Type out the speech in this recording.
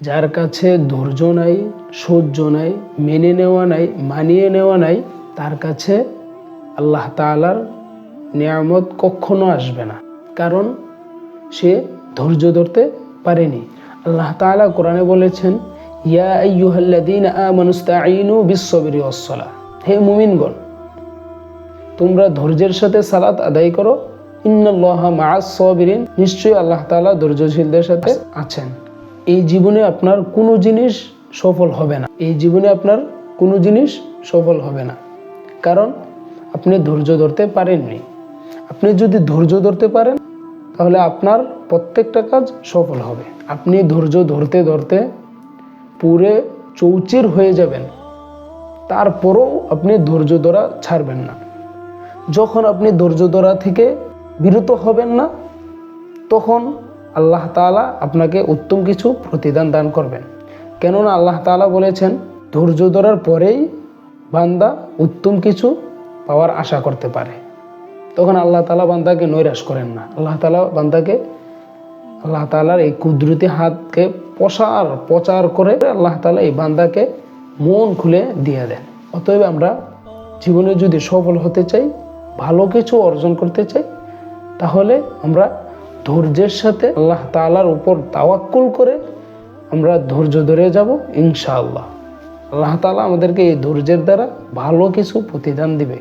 যার কাছে ধৈর্য নাই, সহ্য নাই, মেনে নেওয়া নাই, মানিয়ে নেওয়া নাই, তার কাছে আল্লাহ তাআলার নিয়ামত কখনো আসবে না, কারণ সে ধৈর্য ধরতে পারেনি। আল্লাহ তাআলা কোরআনে বলেছেন, ইয়া আইয়ুহাল্লাযীনা আমানুস্তাঈনু বিস-সাবরি ওয়াস-সালাহ, হে মুমিনগণ তোমরা ধৈর্যের সাথে সালাত আদায় করো, ইন্নাল্লাহা মা'আস-সাবিরিন, নিশ্চয়ই আল্লাহ তাআলা ধৈর্যশীলদের সাথে আছেন। এই জীবনে আপনার কোনো জিনিস সফল হবে না, এই জীবনে আপনার কোনো জিনিস সফল হবে না, কারণ আপনি ধৈর্য ধরতে পারেননি। আপনি যদি ধৈর্য ধরতে পারেন তাহলে আপনার প্রত্যেকটা কাজ সফল হবে। আপনি ধৈর্য ধরতে ধরতে পুরে চৌচির হয়ে যাবেন, তারপরেও আপনি ধৈর্য ধরা ছাড়বেন না। যখন আপনি ধৈর্য ধরা থেকে বিরত হবেন না, তখন আল্লাহ তাআলা আপনাকে উত্তম কিছু প্রতিদান দান করবেন। কেননা আল্লাহ তাআলা বলেছেন, ধৈর্য ধরার পরেই বান্দা উত্তম কিছু পাওয়ার আশা করতে পারে। তখন আল্লাহ তাআলা বান্দাকে নৈরাশ করেন না। আল্লাহ তাআলার এই কুদরতি হাতকে প্রচার করে আল্লাহ তাআলা এই বান্দাকে মন খুলে দিয়ে দেন। অতএব আমরা জীবনে যদি সফল হতে চাই, ভালো কিছু অর্জন করতে চাই, তাহলে আমরা ধৈর্যের সাথে আল্লাহ তাআলার উপর তাওয়াক্কুল করে আমরা ধৈর্য ধরে যাব ইনশাআল্লাহ। আল্লাহ তাআলা আমাদেরকে এই ধৈর্যের দ্বারা ভালো কিছু প্রতিদান দিবে।